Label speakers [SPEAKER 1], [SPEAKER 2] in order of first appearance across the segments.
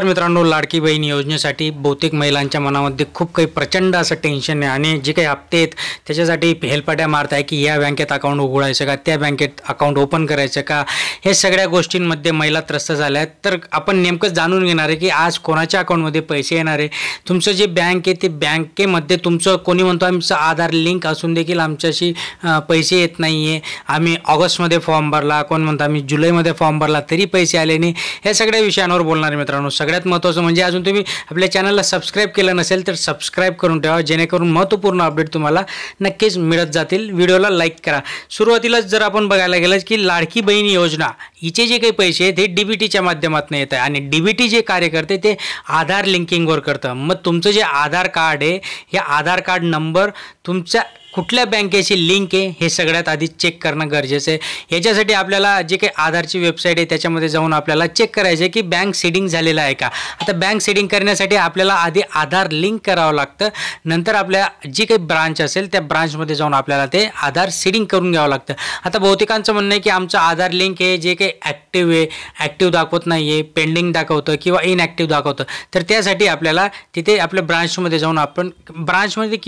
[SPEAKER 1] मित्रांनो, लाडकी बहीण योजनेसाठी बहुतेक महिलांच्या मनामध्ये खूप काही प्रचंड असं टेन्शन आहे आणि जे काही हप्ते आहेत त्याच्यासाठी हेलपाट्या मारत आहे की या बँकेत अकाउंट उघडायचं का, त्या बँकेत अकाउंट ओपन करायचं का, हे सगळ्या गोष्टींमध्ये महिला त्रस्त झाल्या आहेत। तर आपण नेमकं जाणून घेणार आहे की आज कोणाच्या अकाउंटमध्ये पैसे येणार आहे। तुमचं जे बँक आहे ते बँकेमध्ये तुमचं कोणी म्हणतो आमचं आधार लिंक असून देखील आमच्याशी पैसे येत नाही आहे, आम्ही ऑगस्टमध्ये फॉर्म भरला, कोण म्हणतो आम्ही जुलैमध्ये फॉर्म भरला तरी पैसे आले नाही, हे सगळ्या विषयांवर बोलणार आहे मित्रांनो। सगळ्यात महत्त्वाचं म्हणजे अजून तुम्ही आपल्या चॅनलला सबस्क्राइब केलं नसेल तर सबस्क्राइब करून ठेवा, जेणेकरून महत्त्वपूर्ण अपडेट तुम्हाला नक्कीच मिळत जातील। व्हिडिओला लाईक करा। सुरुवातीलाच जर आपण बघायला गेलं की लाडकी बहीण योजना हिचे जे काही पैसे आहेत हे डीबीटीच्या माध्यमातून येत आहे आणि डीबीटी जे कार्य करते ते आधार लिंकिंगवर करतं। मग तुमचं जे आधार कार्ड आहे हे आधार कार्ड नंबर तुमच्या कुठल्या बँकेची लिंक आहे हे सगळ्यात आधी चेक करणं गरजेचं आहे। याच्यासाठी आपल्याला जे काही आधारची वेबसाईट आहे त्याच्यामध्ये जाऊन आपल्याला चेक करायचं आहे की बँक सीडिंग झालेलं आहे का। आता बँक सीडिंग करण्यासाठी आपल्याला आधी आधार लिंक करावं लागतं, नंतर आपल्या जी काही ब्रांच असेल त्या ब्रांचमध्ये जाऊन आपल्याला ते आधार सीडिंग करून घ्यावं लागतं। आता बहुतेकांचं म्हणणं आहे की आमचं आधार लिंक हे जे काही ॲक्टिव्ह आहे, ॲक्टिव्ह दाखवत नाही आहे, पेंडिंग दाखवतं किंवा इनॲक्टिव्ह दाखवतं, तर त्यासाठी आपल्याला तिथे आपल्या ब्रांचमध्ये जाऊन आपण ब्रांचमध्ये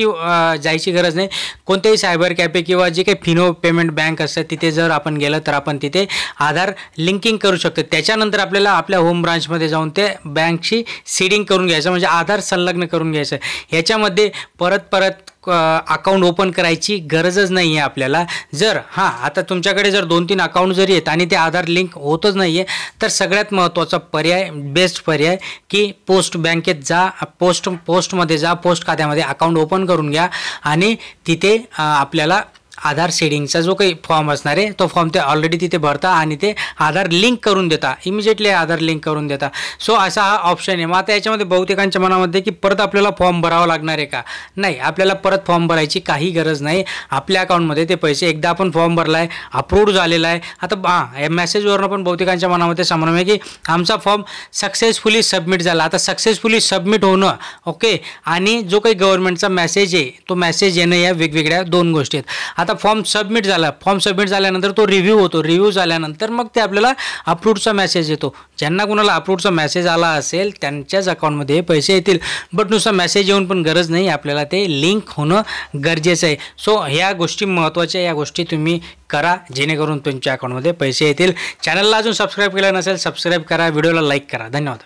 [SPEAKER 1] जायची गरज नाही, कोणतेही सायबर कॅफे किंवा जे काही फिनो पेमेंट बँक असतात तिथे जर आपण गेलं तर आपण तिथे आधार लिंकिंग करू शकतो। त्याच्यानंतर आपल्याला आपल्या होम ब्रांचमध्ये जाऊन ते बँकशी सीडिंग करून घ्यायचं, म्हणजे आधार संलग्न करून घ्यायचं। ह्याच्यामध्ये परत अकाउंट ओपन करायची गरजच नाही आहे आपल्याला। जर आता तुमच्याकडे जर 2-3 अकाउंट जरी आहेत आणि ते आधार लिंक होतच नाही आहे तर सगळ्यात महत्त्वाचा पर्याय, बेस्ट पर्याय की पोस्ट बँकेत जा, पोस्टमध्ये जा, पोस्ट खात्यामध्ये अकाउंट ओपन करून घ्या आणि तिथे आपल्याला आधार सीडिंगचा जो काही फॉर्म असणार आहे तो फॉर्म ते ऑलरेडी तिथे भरता आणि ते आधार लिंक करून देता, इमिजिएटली आधार लिंक करून देता। सो असा हा ऑप्शन आहे। मग आता याच्यामध्ये बहुतेकांच्या मनामध्ये की परत आपल्याला फॉर्म भरावा लागणार आहे का? नाही, आपल्याला परत फॉर्म भरायची काही गरज नाही। आपल्या अकाउंटमध्ये ते पैसे एकदा आपण फॉर्म भरला आहे, अप्रूव्ड झालेला आहे। आता या मेसेजवरून पण बहुतेकांच्या मनामध्ये संभ्रम आहे की आमचा फॉर्म सक्सेसफुली सबमिट झाला। आता सक्सेसफुली सबमिट होणं ओके आणि जो काही गव्हर्नमेंटचा मेसेज आहे तो मेसेज येणं या वेगवेगळ्या दोन गोष्टी आहेत। आता फॉर्म सबमिट झाला, फॉर्म सबमिट झाल्यानंतर तो रिव्ह्यू होतो, रिव्ह्यू झाल्यानंतर मग ते आपल्याला अप्रूव्डचा मेसेज येतो। ज्यांना कुणाला अप्रूव्डचा मेसेज आला असेल त्यांच्याच अकाउंटमध्ये पैसे येतील, बट नुसतं मेसेज येऊन पण गरज नाही, आपल्याला ते लिंक होणं गरजेचं आहे। सो ह्या गोष्टी महत्त्वाच्या, या गोष्टी तुम्ही करा जेणेकरून तुमच्या अकाउंटमध्ये पैसे येतील। चॅनलला अजून सबस्क्राईब केलं नसेल सबस्क्राईब करा, व्हिडिओला लाईक करा। धन्यवाद।